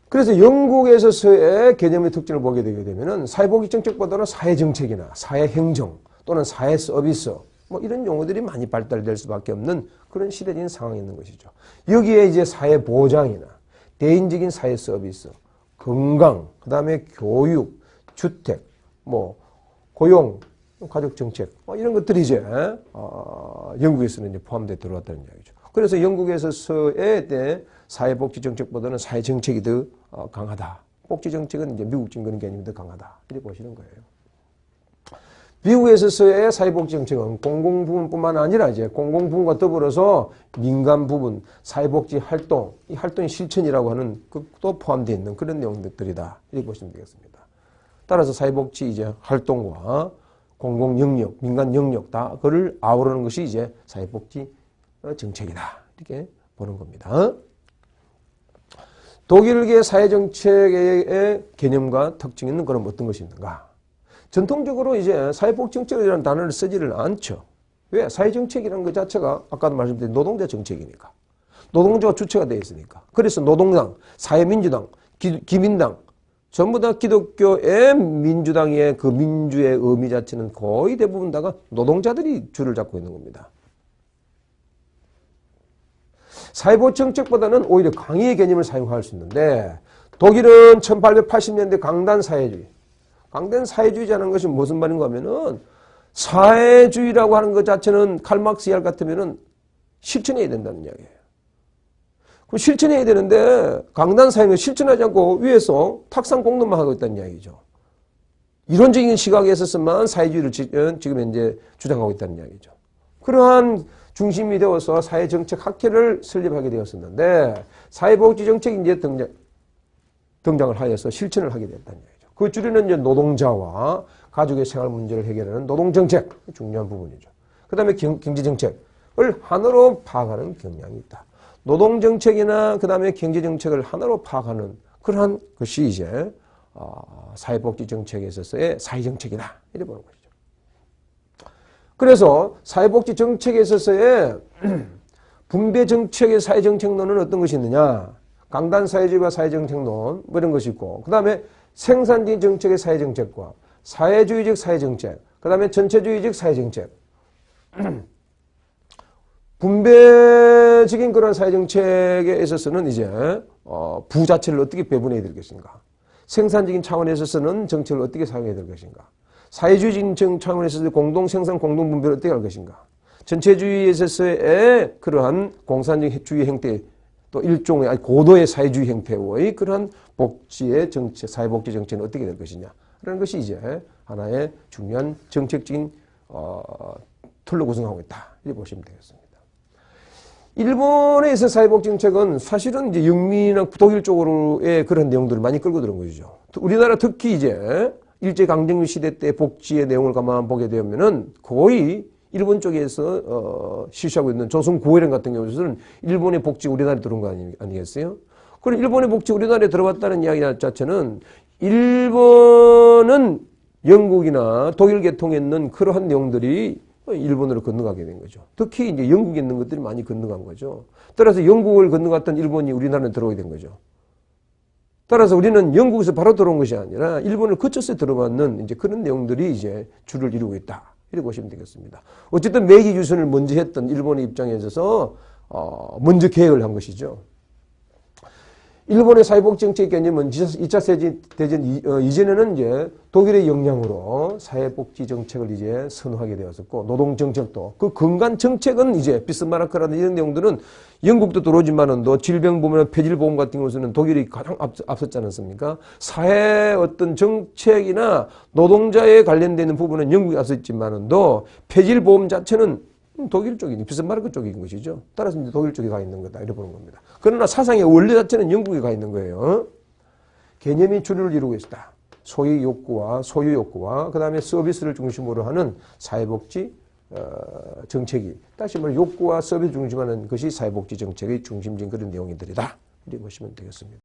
그래서 영국에서의 개념의 특징을 보게 되게 되면은 사회복지 정책보다는 사회정책이나 사회행정 또는 사회서비스 뭐 이런 용어들이 많이 발달될 수밖에 없는 그런 시대적인 상황이 있는 것이죠. 여기에 이제 사회보장이나 대인적인 사회서비스, 건강, 그 다음에 교육, 주택, 뭐 고용, 가족정책 뭐 이런 것들이 이제 영국에서는 이제 포함되어 들어왔다는 이야기죠. 그래서 영국에서의 때 사회복지 정책보다는 사회정책이 더 강하다. 복지 정책은 이제 미국적인 그런 개념이 더 강하다. 이렇게 보시는 거예요. 미국에서의 사회복지 정책은 공공부문뿐만 아니라 이제 공공부문과 더불어서 민간 부분, 사회복지 활동, 이 활동의 실천이라고 하는 것도 포함되어 있는 그런 내용들이다. 이렇게 보시면 되겠습니다. 따라서 사회복지 이제 활동과 공공 영역, 민간 영역 다 그걸 아우르는 것이 이제 사회복지 정책이다. 이렇게 보는 겁니다. 독일계 사회정책의 개념과 특징은 그럼 어떤 것이 있는가? 전통적으로 이제 사회복지정책이라는 단어를 쓰지를 않죠. 왜? 사회정책이라는 것 자체가 아까도 말씀드린 노동자 정책이니까. 노동자가 주체가 되어 있으니까. 그래서 노동당, 사회민주당, 기민당 전부 다 기독교의 민주당의 그 민주의 의미 자체는 거의 대부분 다가 노동자들이 줄을 잡고 있는 겁니다. 사회복지 정책보다는 오히려 강의의 개념을 사용할 수 있는데 독일은 1880년대 강단 사회주의. 강단 사회주의자는 것이 무슨 말인가 하면은 사회주의라고 하는 것 자체는 칼막스 이할 같으면은 실천해야 된다는 이야기예요. 그럼 실천해야 되는데 강단 사회는 실천하지 않고 위에서 탁상 공론만 하고 있다는 이야기죠. 이론적인 시각에 있어서만 사회주의를 지금 현재 주장하고 있다는 이야기죠. 그러한 중심이 되어서 사회정책 학회를 설립하게 되었었는데 사회복지 정책이 이제 등장을 하여서 실천을 하게 됐다는 이야기죠. 그 줄이는 이제 노동자와 가족의 생활 문제를 해결하는 노동정책 중요한 부분이죠. 그 다음에 경제정책을 하나로 파악하는 경향이 있다. 노동정책이나 그 다음에 경제정책을 하나로 파악하는 그러한 것이 이제 사회복지 정책에 있어서의 사회정책이다. 이렇게 보는 것이죠. 그래서 사회복지 정책에 있어서의 분배정책의 사회정책론은 어떤 것이 있느냐. 강단사회주의와 사회정책론 뭐 이런 것이 있고 그 다음에 생산적인 정책의 사회정책과 사회주의적 사회정책 그 다음에 전체주의적 사회정책 분배적인 그런 사회정책에 있어서는 이제 부 자체를 어떻게 배분해야 될 것인가. 생산적인 차원에 있어서는 정책을 어떻게 사용해야 될 것인가. 사회주의적 차원에 있어서 공동생산, 공동분배를 어떻게 할 것인가. 전체주의에 있어서의 그러한 공산주의 형태 또 일종의 아주 고도의 사회주의 형태의 그러한 복지의 정책, 사회복지 정책은 어떻게 될 것이냐. 라는 것이 이제 하나의 중요한 정책적인 틀로 구성하고 있다. 이렇게 보시면 되겠습니다. 일본에 있어 사회복지 정책은 사실은 이제 영미나 독일 쪽으로의 그런 내용들을 많이 끌고 들어온 것이죠. 우리나라 특히 이제 일제강점기 시대 때 복지의 내용을 가만 보게 되면은 거의 일본 쪽에서 실시하고 있는 조선 고해령 같은 경우에는 일본의 복지 우리나라에 들어온 거 아니겠어요? 그럼 일본의 복지 우리나라에 들어왔다는 이야기 자체는 일본은 영국이나 독일 계통에 있는 그러한 내용들이 일본으로 건너가게 된 거죠. 특히 이제 영국에 있는 것들이 많이 건너간 거죠. 따라서 영국을 건너갔던 일본이 우리나라에 들어오게 된 거죠. 따라서 우리는 영국에서 바로 들어온 것이 아니라 일본을 거쳐서 들어왔는 이제 그런 내용들이 이제 줄을 이루고 있다. 이렇게 보시면 되겠습니다. 어쨌든 메이지 유신을 먼저 했던 일본의 입장에 있어서 먼저 계획을 한 것이죠. 일본의 사회복지 정책 개념은 2차 세계대전 이전에는 이제 독일의 영향으로 사회복지 정책을 이제 선호하게 되었었고, 노동 정책도, 그 건강 정책은 이제 비스마르크라는 이런 내용들은 영국도 들어오지만은 또 질병보험, 폐질보험 같은 것은 독일이 가장 앞섰지 않았습니까? 사회 어떤 정책이나 노동자에 관련되는 부분은 영국이 앞섰지만은 또 폐질보험 자체는 독일 쪽이, 비스마르크 쪽인 것이죠. 따라서 이제 독일 쪽에 가 있는 거다. 이렇게 보는 겁니다. 그러나 사상의 원리 자체는 영국에 가 있는 거예요. 개념이 줄을 이루고 있다. 소유 욕구와 소유 욕구와 그 다음에 서비스를 중심으로 하는 사회복지 정책이, 다시 말해 욕구와 서비스 중심하는 것이 사회복지 정책의 중심적인 그런 내용들이다. 이렇게 보시면 되겠습니다.